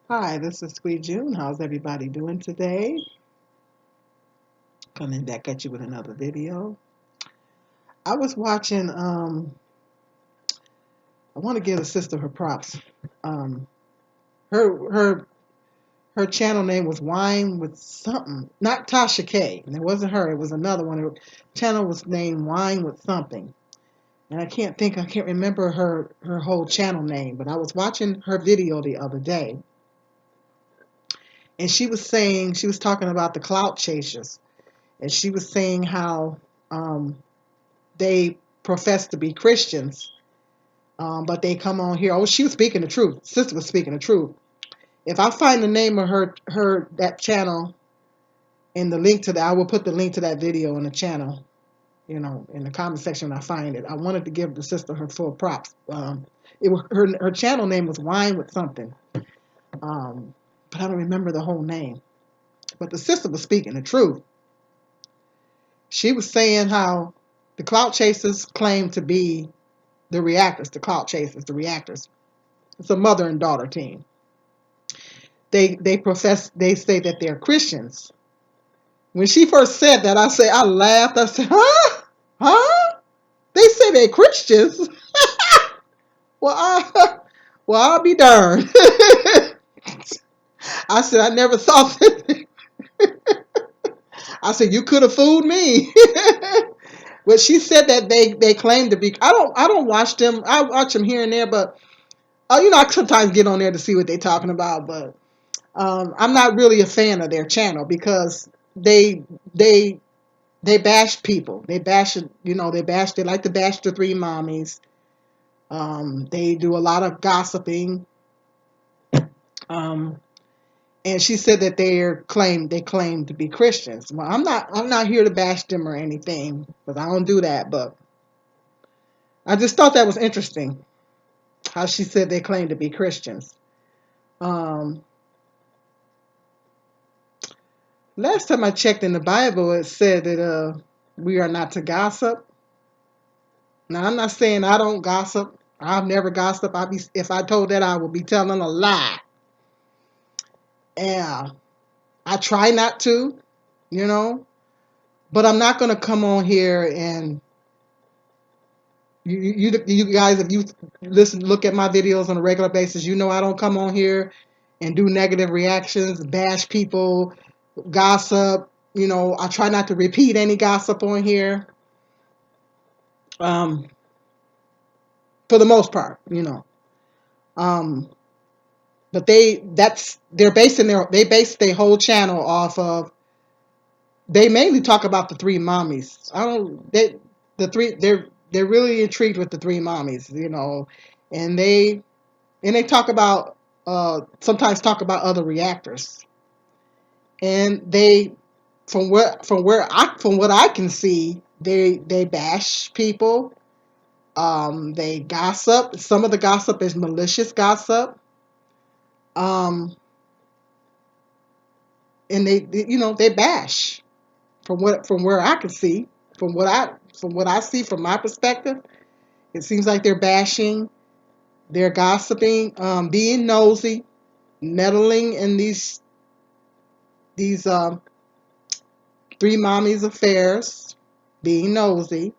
Hi, this is Sweet June. How's everybody doing today? Coming back at you with another video. I was watching, I want to give the sister her props. Um, her her her channel name was Wine with something, not Tasha K. And it wasn't her, it was another one. Her channel was named Wine with something. And I can't remember her whole channel name, but I was watching her video the other day, and she was talking about the clout chasers, and she was saying how um, they profess to be Christians, but they come on here. Oh, she was speaking the truth. Sister was speaking the truth. If I find the name of her that channel and the link to that, I will put the link to that video in the channel. In the comment section when I find it. I wanted to give the sister her full props. Her channel name was Wine with something, but I don't remember the whole name. But the sister was speaking the truth. She was saying how the clout chasers claim to be the reactors, the clout chasers, the reactors. It's a mother and daughter team. They say that they're Christians. When she first said that, I laughed. I said, huh? Huh? They say they're Christians? Well, well, I'll be darned. I said, I never thought that. I said, you could have fooled me. But she said that they claim to be. I don't watch them. I watch them here and there, but I sometimes get on there to see what they're talking about. But I'm not really a fan of their channel because they they they bash people. They bash they bash. They like to bash the three mommies. They do a lot of gossiping. Um, and she said that they claim to be Christians. Well, I'm not here to bash them or anything because I don't do that. But I just thought that was interesting how she said they claim to be Christians. Um, Last time I checked in the Bible, it said that we are not to gossip. Now I'm not saying I don't gossip. I've never gossiped. If I told that, I would be telling a lie. Yeah, I try not to, you know, but I'm not gonna come on here and you guys, if you look at my videos on a regular basis, I don't come on here and do negative reactions, bash people, gossip. I try not to repeat any gossip on here. Um, for the most part. Um, but they base their whole channel off of. They mainly talk about the three mommies. I don't they the three they're really intrigued with the three mommies, and they talk about sometimes talk about other reactors, and they from what I can see, they bash people. They gossip. Some of the gossip is malicious gossip. Um, and they bash from where I can see, from what I see from my perspective. It seems like they're bashing, they're gossiping, being nosy, meddling in these three mommies affairs, being nosy,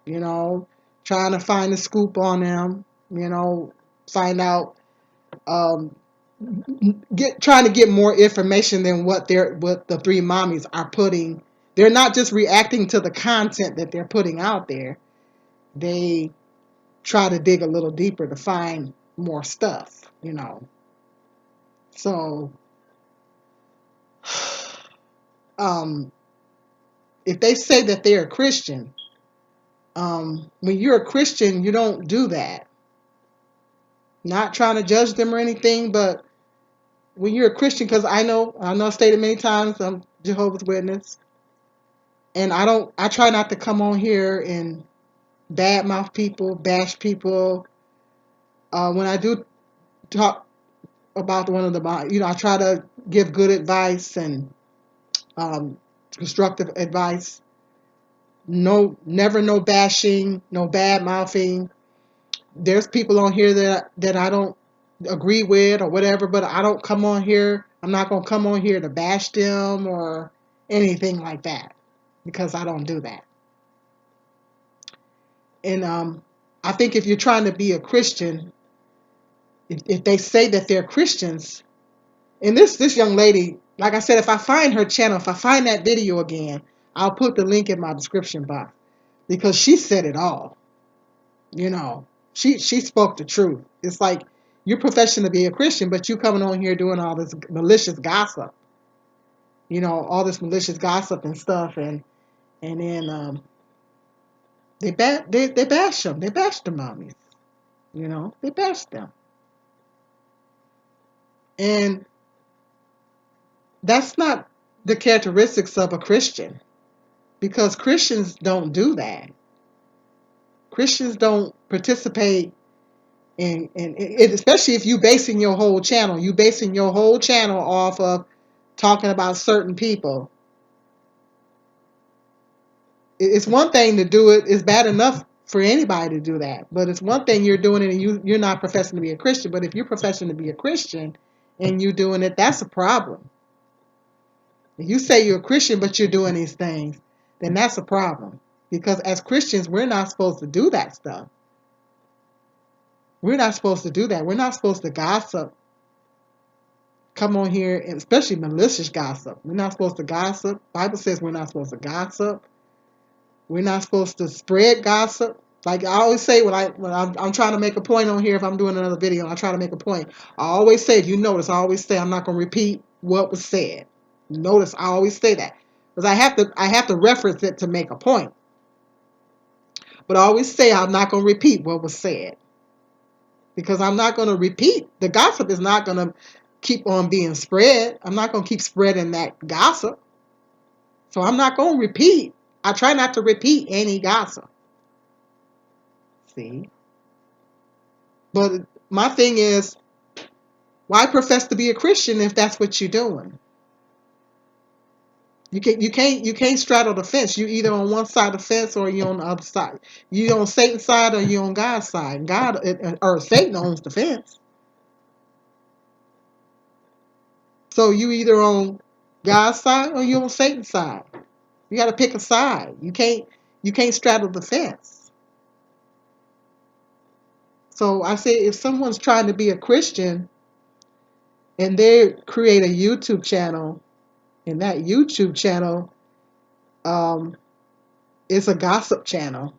you know, trying to find a scoop on them, find out, um, get trying to get more information than what the three mommies are putting. They're not just reacting to the content that they're putting out there. They try to dig a little deeper to find more stuff. So, um, if they say that they're a Christian, when you're a Christian, you don't do that. Not trying to judge them or anything, but when you're a Christian, because I know I've stated many times, I'm Jehovah's Witness, and I try not to come on here and badmouth people, bash people. When I do talk about one of the, I try to give good advice and um, constructive advice. No, never no bashing, no bad mouthing. There's people on here that I don't. agree with or whatever, but I don't come on here. I'm not going to come on here to bash them or anything like that because I don't do that. And I think if you're trying to be a Christian, if they say that they're Christians, and this young lady, like I said, if I find her channel, if I find that video again, I'll put the link in my description box because she said it all. You know, she spoke the truth. It's like you're professing to be a Christian, but you coming on here doing all this malicious gossip. You know, all this malicious gossip and stuff, and then they bash them. They bash the mommies. You know, they bash them, and that's not the characteristics of a Christian because Christians don't do that. Christians don't participate in it, especially if you basing your whole channel off of talking about certain people. It's one thing to do it. It's bad enough for anybody to do that, but it's one thing you're doing it and you're not professing to be a Christian. But if you're professing to be a Christian and you're doing it, that's a problem. If you say you're a Christian but you're doing these things, then that's a problem. Because as Christians, we're not supposed to do that stuff. We're not supposed to do that. We're not supposed to gossip. Come on here, and especially malicious gossip. We're not supposed to gossip. The Bible says we're not supposed to gossip. We're not supposed to spread gossip. Like I always say when I'm trying to make a point on here, if I'm doing another video and I try to make a point, I always say, if you notice, I always say I'm not going to repeat what was said. Notice I always say that because I have to reference it to make a point. But I always say I'm not going to repeat what was said because I'm not going to repeat. The gossip is not going to keep on being spread. I'm not going to keep spreading that gossip. So I'm not going to repeat. I try not to repeat any gossip. See? But my thing is, why profess to be a Christian if that's what you're doing? You can't straddle the fence. You either on one side of the fence or you on the other side. You on Satan's side or you on God's side. God or Satan owns the fence. So you either on God's side or you on Satan's side. You got to pick a side. You can't straddle the fence. So I say if someone's trying to be a Christian and they create a YouTube channel, and that YouTube channel um, is a gossip channel.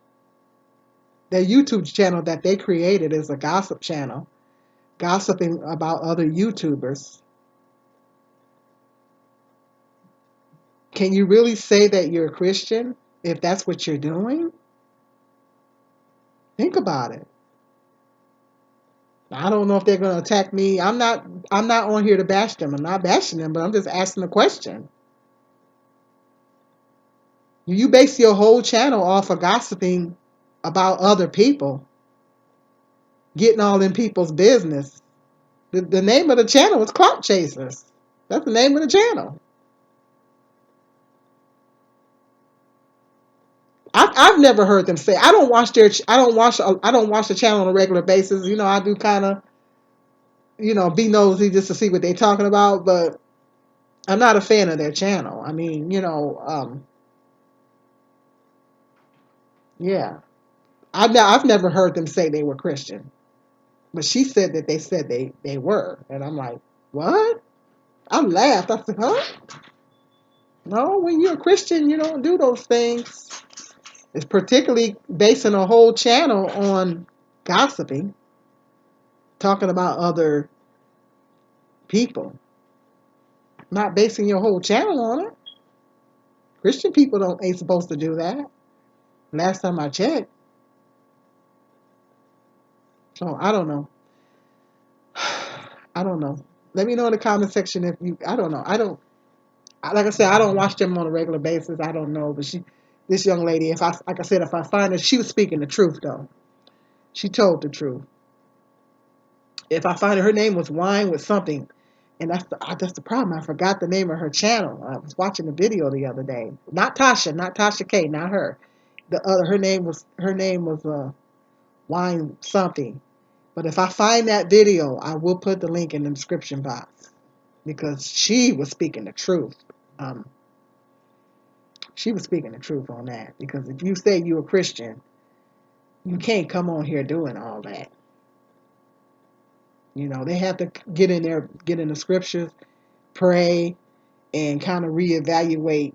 The YouTube channel that they created is a gossip channel, gossiping about other YouTubers. Can you really say that you're a Christian if that's what you're doing? Think about it. I don't know if they're going to attack me. I'm not on here to bash them. I'm not bashing them, but I'm just asking a question. You base your whole channel off of gossiping about other people, getting all in people's business. The name of the channel is Clout Chasers. That's the name of the channel. I've never heard them say. I don't watch the channel on a regular basis. You know, I do kind of be nosy just to see what they're talking about, but I'm not a fan of their channel. I mean, yeah, I've never heard them say they were Christian, but she said that they said they were, and I'm like, what? I laughed. I said, huh? No, when you're a Christian, you don't do those things. It's particularly basing a whole channel on gossiping, talking about other people, not basing your whole channel on it. Christian people don't ain't supposed to do that. Last time I checked. So I don't know. I don't know. Let me know in the comment section if you. I don't know. Like I said, I don't watch them on a regular basis. I don't know, but this young lady, like I said, if I find her, she was speaking the truth though. She told the truth. If I find her name was Wine with something, and that's the problem. I forgot the name of her channel. I was watching the video the other day. Not Tasha K, not her. The other her name was Wine something, But if I find that video, I will put the link in the description box because she was speaking the truth. Um, she was speaking the truth on that because if you say you're a Christian, you can't come on here doing all that. You know, they have to get in there, get in the scriptures, pray, and kind of reevaluate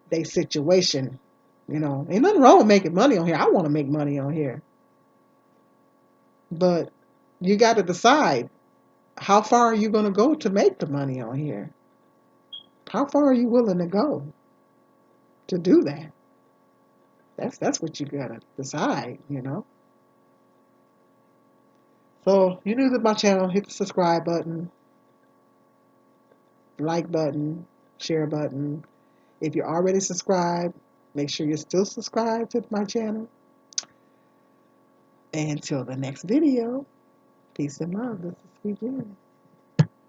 their situation. You know, ain't nothing wrong with making money on here. I want to make money on here. But you got to decide how far are you going to go to make the money on here? How far are you willing to go to do that? That's what you got to decide, you know. So, you new to my channel, hit the subscribe button, like button, share button. If you're already subscribed, make sure you're still subscribed to my channel. And until the next video, peace and love. This is Sweet Jen.